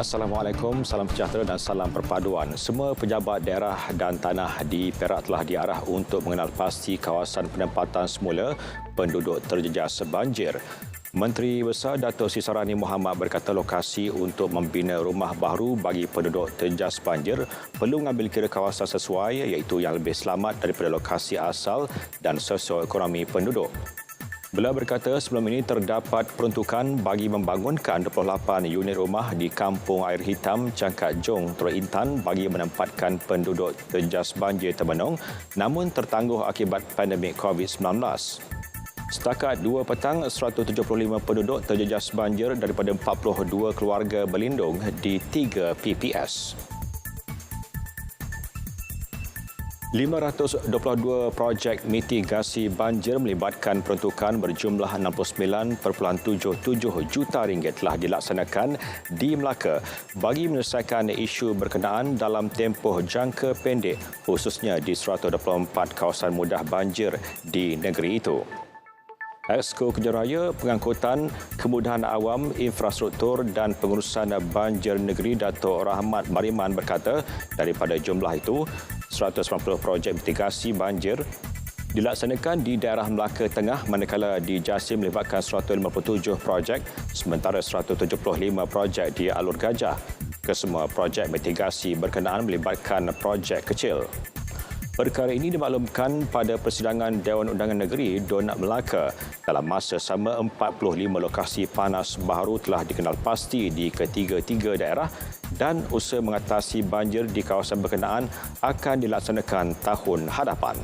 Assalamualaikum, salam sejahtera dan salam perpaduan. Semua pejabat daerah dan tanah di Perak telah diarah untuk mengenal pasti kawasan penempatan semula penduduk terjejas banjir. Menteri Besar Dato' Sri Sarani Mohamad berkata lokasi untuk membina rumah baru bagi penduduk terjejas banjir perlu mengambil kira kawasan sesuai iaitu yang lebih selamat daripada lokasi asal dan sosioekonomi penduduk. Beliau berkata sebelum ini terdapat peruntukan bagi membangunkan 28 unit rumah di Kampung Air Hitam, Cangkat Jong, Teluk Intan bagi menempatkan penduduk terjejas banjir termenung namun tertangguh akibat pandemik COVID-19. Setakat 2 petang, 175 penduduk terjejas banjir daripada 42 keluarga berlindung di 3 PPS. 522 projek mitigasi banjir melibatkan peruntukan berjumlah 69.77 juta ringgit telah dilaksanakan di Melaka bagi menyelesaikan isu berkenaan dalam tempoh jangka pendek khususnya di 124 kawasan mudah banjir di negeri itu. Exco Kejaraya Pengangkutan Kemudahan Awam, Infrastruktur dan Pengurusan Banjir Negeri Dato' Rahmat Bariman berkata daripada jumlah itu, 190 projek mitigasi banjir dilaksanakan di daerah Melaka Tengah manakala di Jasim melibatkan 157 projek sementara 175 projek di Alur Gajah. Kesemua projek mitigasi berkenaan melibatkan projek kecil. Perkara ini dimaklumkan pada persidangan Dewan Undangan Negeri Donat Melaka. Dalam masa sama, 45 lokasi panas baharu telah dikenal pasti di ketiga-tiga daerah dan usaha mengatasi banjir di kawasan berkenaan akan dilaksanakan tahun hadapan.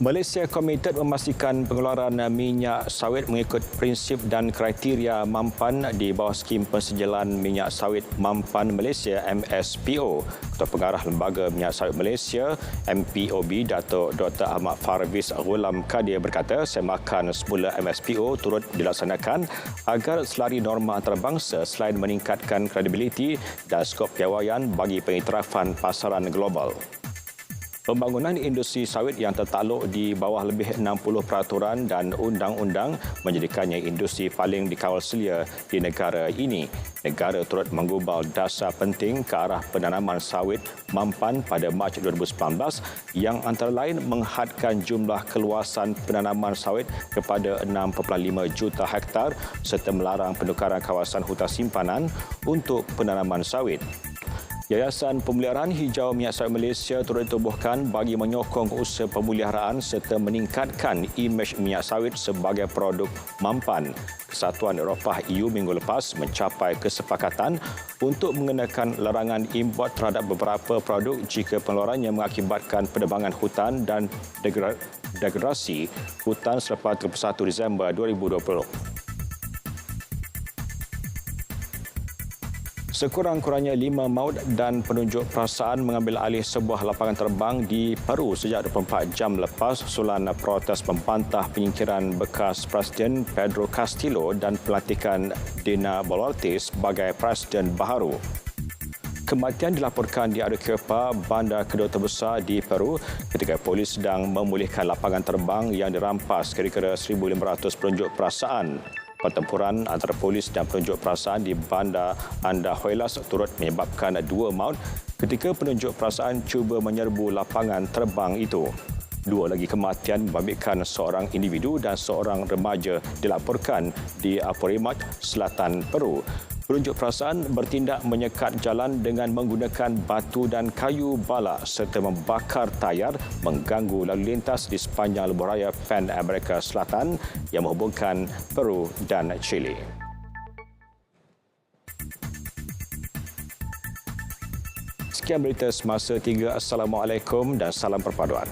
Malaysia komited memastikan pengeluaran minyak sawit mengikut prinsip dan kriteria mampan di bawah skim pensejalan minyak sawit mampan Malaysia MSPO. Ketua Pengarah Lembaga Minyak Sawit Malaysia MPOB Dato' Dr. Ahmad Farvis Ghulam Kadir berkata semakan semula MSPO turut dilaksanakan agar selari norma antarabangsa selain meningkatkan kredibiliti dan skop piawaian bagi pengiktirafan pasaran global. Pembangunan industri sawit yang tertakluk di bawah lebih 60 peraturan dan undang-undang menjadikannya industri paling dikawal selia di negara ini. Negara turut menggubal dasar penting ke arah penanaman sawit mampan pada Mac 2019 yang antara lain menghadkan jumlah keluasan penanaman sawit kepada 6.5 juta hektar serta melarang penukaran kawasan hutan simpanan untuk penanaman sawit. Yayasan Pemeliharaan Hijau Minyak Sawit Malaysia turut ditubuhkan bagi menyokong usaha pemeliharaan serta meningkatkan imej minyak sawit sebagai produk mampan. Kesatuan Eropah EU minggu lepas mencapai kesepakatan untuk mengenakan larangan import terhadap beberapa produk jika pengeluarannya mengakibatkan penebangan hutan dan degradasi hutan selepas 31 Disember 2020. Sekurang-kurangnya 5 maut dan penunjuk perasaan mengambil alih sebuah lapangan terbang di Peru sejak 24 jam lepas susulan protes membantah penyingkiran bekas Presiden Pedro Castillo dan pelantikan Dina Boluarte sebagai Presiden baharu. Kematian dilaporkan di Arequipa, bandar kedua terbesar di Peru ketika polis sedang memulihkan lapangan terbang yang dirampas kira-kira 1,500 penunjuk perasaan. Pertempuran antara polis dan penunjuk perasaan di bandar Andahuaylas turut menyebabkan 2 maut ketika penunjuk perasaan cuba menyerbu lapangan terbang itu. 2 lagi kematian membabitkan seorang individu dan seorang remaja dilaporkan di Apurímac, Selatan Peru. Penunjuk perasaan bertindak menyekat jalan dengan menggunakan batu dan kayu balak serta membakar tayar mengganggu lalu lintas di sepanjang lebuh raya Pan Amerika Selatan yang menghubungkan Peru dan Chile. Sekian berita semasa 3. Assalamualaikum dan salam perpaduan.